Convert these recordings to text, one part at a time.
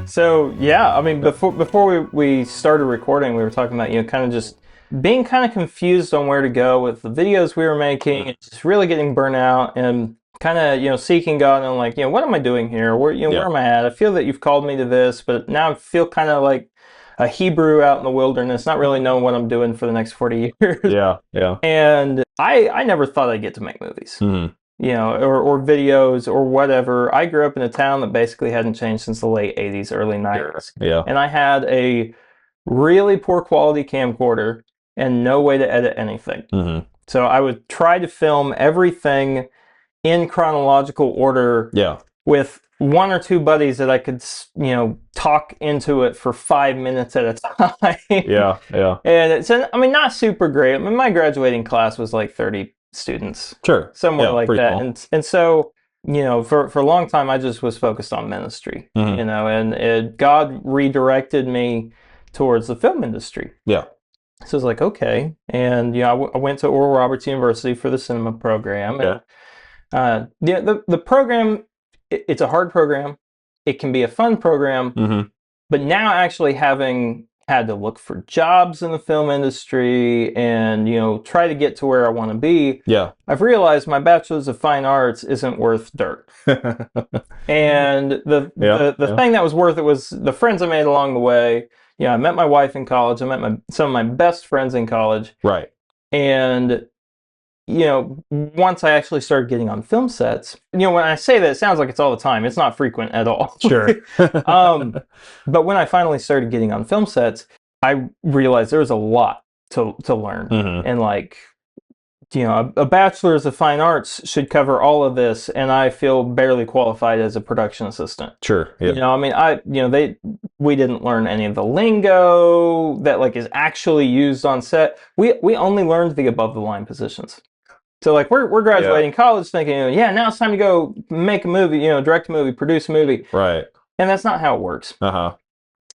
So yeah, I mean, before we started recording, we were talking about, kind of just being kind of confused on where to go with the videos we were making, and just really getting burnt out, and kind of, seeking God and like, what am I doing here? Where, where am I at? I feel that you've called me to this, but now I feel kind of like a Hebrew out in the wilderness, not really knowing what I'm doing for the next 40 years. Yeah. And I never thought I'd get to make movies. Mm-hmm. Or videos or whatever. I grew up in a town that basically hadn't changed since the late 80s, early 90s. Yeah. And I had a really poor quality camcorder and no way to edit anything. Mm-hmm. So I would try to film everything in chronological order with one or two buddies that I could, talk into it for 5 minutes at a time. Yeah. And it's, not super great. I mean, my graduating class was like 30 students, somewhere like that, small. and so for a long time I just was focused on ministry, Mm-hmm. And God redirected me towards the film industry. So it's like, okay, and I went to Oral Roberts University for the cinema program. And the program, it's a hard program. It can be a fun program, but now actually having had to look for jobs in the film industry and try to get to where I want to be, I've realized my bachelor's of fine arts isn't worth dirt. And the thing that was worth it was the friends I made along the way. I met my wife in college. I met some of my best friends in college, and once I actually started getting on film sets, when I say that, it sounds like it's all the time. It's not frequent at all. But when I finally started getting on film sets, I realized there was a lot to learn. And like, a bachelor's of fine arts should cover all of this, and I feel barely qualified as a production assistant. We didn't learn any of the lingo that like is actually used on set. We only learned the above the line positions. So like we're graduating college thinking, now it's time to go make a movie, direct a movie, produce a movie. Right. And that's not how it works.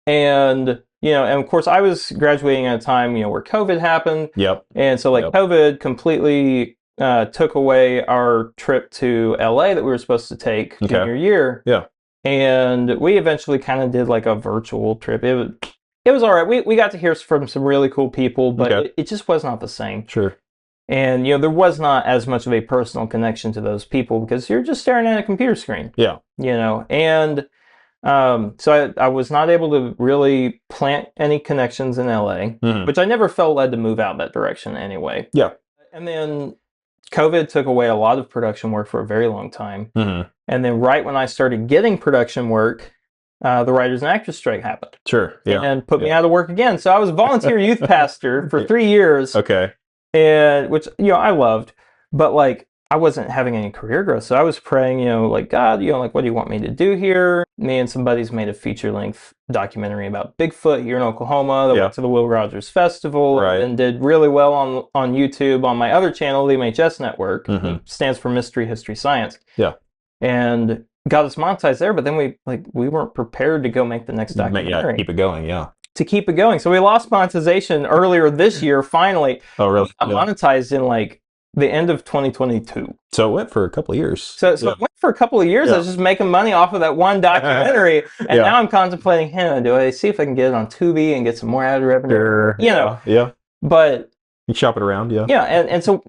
And and of course I was graduating at a time, where COVID happened. And so like COVID completely took away our trip to LA that we were supposed to take junior year. And we eventually kind of did like a virtual trip. It was all right. We got to hear from some really cool people, but it just was not the same. And, there was not as much of a personal connection to those people because you're just staring at a computer screen. And so I was not able to really plant any connections in LA, which I never felt led to move out that direction anyway. And then COVID took away a lot of production work for a very long time. And then right when I started getting production work, the writers and actors strike happened. And put me out of work again. So I was a volunteer youth pastor for 3 years. And which, I loved, but like I wasn't having any career growth. So I was praying, like, God, like, what do you want me to do here? Me and some buddies made a feature-length documentary about Bigfoot here in Oklahoma that went to the Will Rogers Festival and did really well on YouTube on my other channel, the MHS Network. Stands for Mystery History Science. And got us monetized there, but then we weren't prepared to go make the next documentary. Keep it going, to keep it going. So we lost monetization earlier this year, finally. Oh, really? Monetized in like the end of 2022. So it went for a couple of years. So it went for a couple of years. I was just making money off of that one documentary. And now I'm contemplating, do I see if I can get it on Tubi and get some more ad revenue? But you shop it around, and so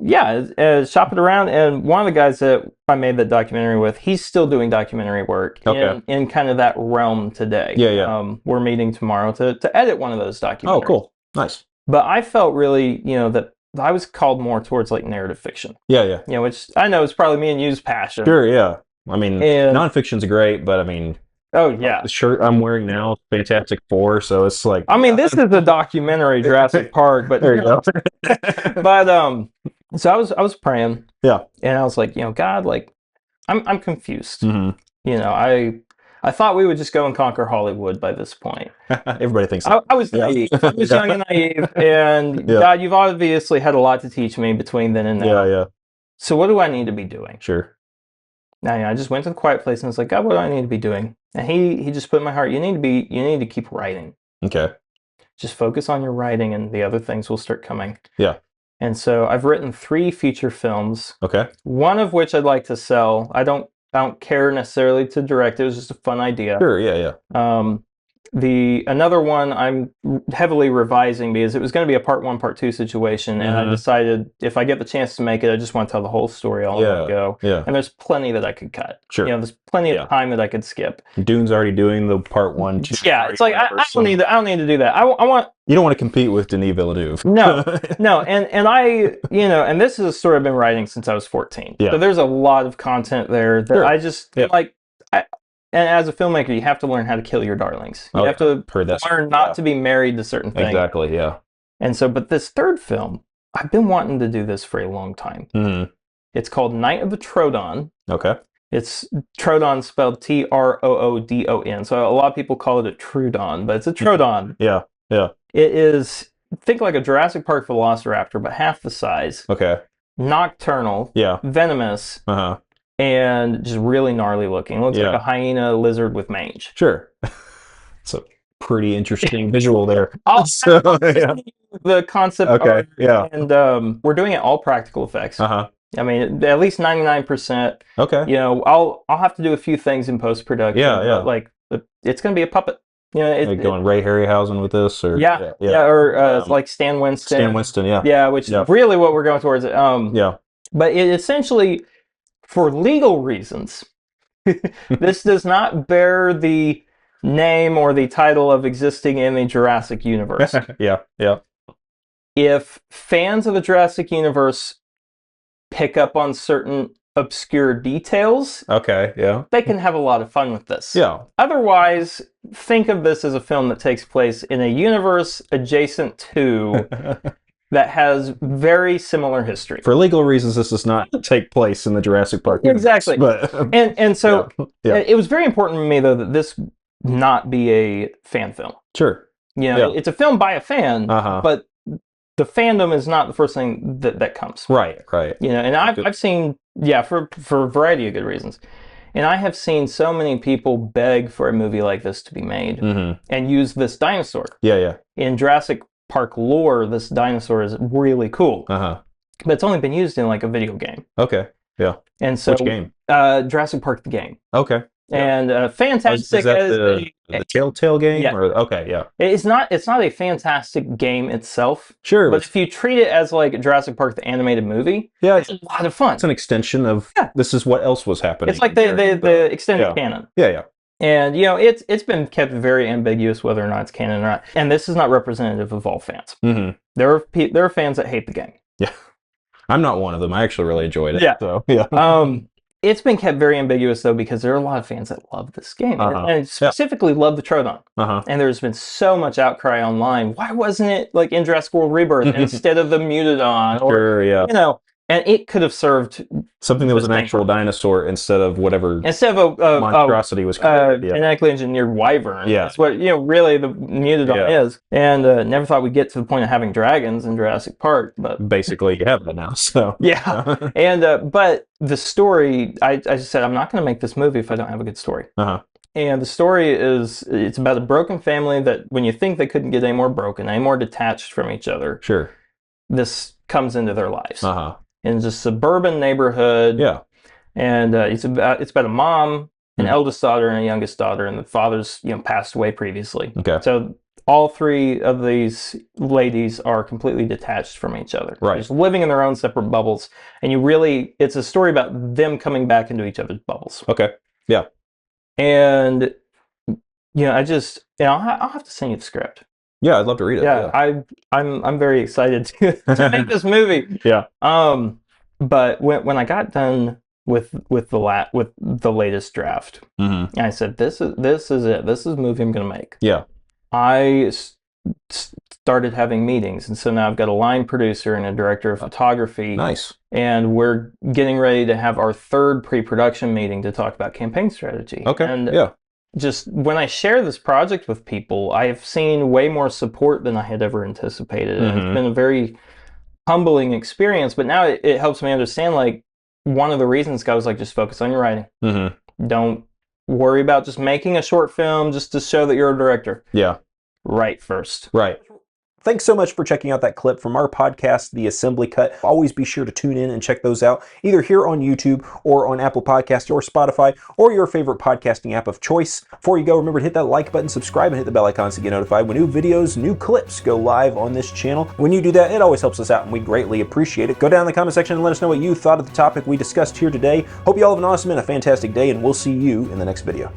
shop it around. And one of the guys that I made that documentary with, he's still doing documentary work in kind of that realm today. We're meeting tomorrow to edit one of those documentaries. Oh, cool, nice. But I felt really, that I was called more towards like narrative fiction. Which I know is probably me and you's passion. I mean, nonfiction's great, but I mean. The shirt I'm wearing now, Fantastic Four, so it's like... I mean, this is a documentary, Jurassic Park, but... There you go. But, so I was praying. And I was like, God, like, I'm confused. I thought we would just go and conquer Hollywood by this point. Everybody thinks so. I was naive. I was young and naive, and God, you've obviously had a lot to teach me between then and now. So what do I need to be doing? Now, I just went to the quiet place and was like, God, what do I need to be doing? And he just put in my heart, you need to keep writing. Just focus on your writing and the other things will start coming. And so I've written 3 feature films. One of which I'd like to sell. I don't care necessarily to direct. It was just a fun idea. Another one I'm heavily revising because it was going to be a part 1, part 2 situation, and I decided if I get the chance to make it, I just want to tell the whole story all in one go. Yeah. And there's plenty that I could cut. Sure. There's plenty of time that I could skip. Dune's already doing the part 1, 2. Yeah, it's like I don't need to do that. I want. You don't want to compete with Denis Villeneuve. No, and I, and this has sort of been writing since I was 14. Yeah. So there's a lot of content there that I just like. And as a filmmaker, you have to learn how to kill your darlings. You have to learn not to be married to certain things. Exactly, yeah. And so, but this third film, I've been wanting to do this for a long time. It's called Night of the Troodon. Okay. It's Troodon spelled Troodon. So a lot of people call it a Troodon, but it's a Troodon. Yeah. It is, think like a Jurassic Park Velociraptor, but half the size. Okay. Nocturnal. Yeah. Venomous. And just really gnarly looking. It looks like a hyena lizard with mange. Sure. It's a pretty interesting visual there. The concept art, and we're doing it all practical effects. I mean, at least 99%. Okay. I'll have to do a few things in post-production. Yeah. But like, it's going to be a puppet. Like going Ray Harryhausen with this, or or like Stan Winston. Stan Winston, which is really what we're going towards. But it essentially, for legal reasons, this does not bear the name or the title of existing in the Jurassic universe. If fans of the Jurassic universe pick up on certain obscure details, they can have a lot of fun with this. Otherwise, think of this as a film that takes place in a universe adjacent to that has very similar history. For legal reasons, this does not take place in the Jurassic Park universe. Exactly. And so it was very important to me, though, that this not be a fan film. Sure. It's a film by a fan, but the fandom is not the first thing that comes. Right. And I've seen, for a variety of good reasons. And I have seen so many people beg for a movie like this to be made and use this dinosaur. In Jurassic Park lore, this dinosaur is really cool. But it's only been used in like a video game. Okay. Yeah. And so which game? Jurassic Park the game. Okay. And fantastic. Is that the Telltale game? Yeah. It's not a fantastic game itself. Sure. But if you treat it as like Jurassic Park the animated movie, it's a lot of fun. It's an extension of this is what else was happening. It's like the extended canon. Yeah. And it's been kept very ambiguous whether or not it's canon or not. And this is not representative of all fans. There are fans that hate the game. Yeah, I'm not one of them. I actually really enjoyed it. Yeah. So yeah. It's been kept very ambiguous though, because there are a lot of fans that love this game and specifically love the Troodon. And there's been so much outcry online. Why wasn't it like in Jurassic World Rebirth instead of the Mutodon? And it could have served something that was an actual dinosaur instead of whatever monstrosity was created. Genetically engineered wyvern. Yeah. That's what really the Mutodon is. And never thought we'd get to the point of having dragons in Jurassic Park, but basically you have that now. So and but the story, I just said I'm not going to make this movie if I don't have a good story. And the story it's about a broken family that when you think they couldn't get any more broken, any more detached from each other. Sure. This comes into their lives. In a suburban neighborhood. And it's about a mom, an eldest daughter, and a youngest daughter, and the father's passed away previously. So all three of these ladies are completely detached from each other. Just living in their own separate bubbles. And it's a story about them coming back into each other's bubbles. And I'll have to send you the script. Yeah, I'd love to read it. I'm very excited to make this movie. But when I got done with the latest draft, I said, "This is it. This is the movie I'm going to make." I started having meetings, and so now I've got a line producer and a director of photography. Nice. And we're getting ready to have our third pre-production meeting to talk about campaign strategy. Just when I share this project with people, I have seen way more support than I had ever anticipated. And it's been a very humbling experience, but now it helps me understand, like, one of the reasons I was like, just focus on your writing. Don't worry about just making a short film just to show that you're a director. Write first. Thanks so much for checking out that clip from our podcast, The Assembly Cut. Always be sure to tune in and check those out, either here on YouTube or on Apple Podcasts or Spotify or your favorite podcasting app of choice. Before you go, remember to hit that like button, subscribe, and hit the bell icon to get notified when new videos, new clips go live on this channel. When you do that, it always helps us out and we greatly appreciate it. Go down in the comment section and let us know what you thought of the topic we discussed here today. Hope you all have an awesome and a fantastic day, and we'll see you in the next video.